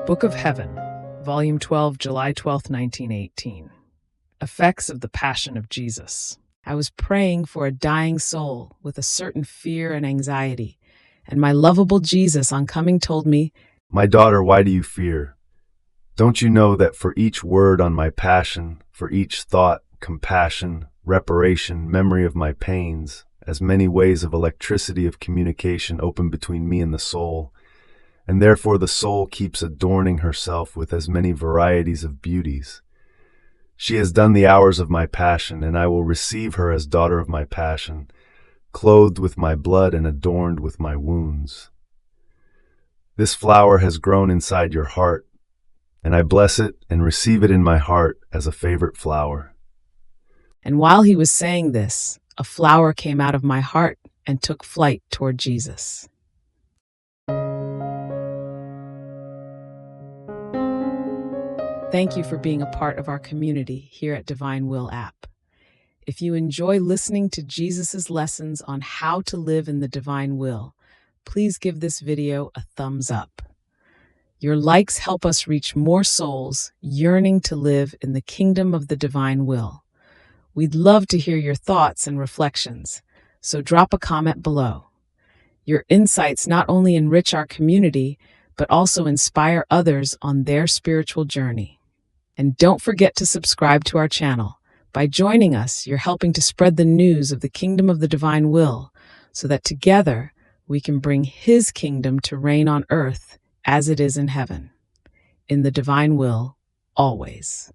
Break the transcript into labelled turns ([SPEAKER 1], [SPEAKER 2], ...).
[SPEAKER 1] Book of Heaven, Volume 12, July 12, 1918. Effects of the Passion of Jesus. I was praying for a dying soul with a certain fear and anxiety, and my lovable Jesus on coming told me,
[SPEAKER 2] "My daughter, why do you fear? Don't you know that for each word on my passion, for each thought, compassion, reparation, memory of my pains, as many ways of electricity of communication open between me and the soul, and therefore the soul keeps adorning herself with as many varieties of beauties. She has done the hours of my passion, and I will receive her as daughter of my passion, clothed with my blood and adorned with my wounds. This flower has grown inside your heart, and I bless it and receive it in my heart as a favorite flower."
[SPEAKER 1] and while he was saying this, a flower came out of my heart and took flight toward Jesus. Thank you for being a part of our community here at Divine Will app. If you enjoy listening to Jesus's lessons on how to live in the divine will, please give this video a thumbs up. Your likes help us reach more souls yearning to live in the kingdom of the divine will. We'd love to hear your thoughts and reflections, so drop a comment below. Your insights not only enrich our community, but also inspire others on their spiritual journey. And don't forget to subscribe to our channel. By joining us, you're helping to spread the news of the kingdom of the divine will, so that together we can bring His kingdom to reign on earth as it is in heaven. In the divine will, always.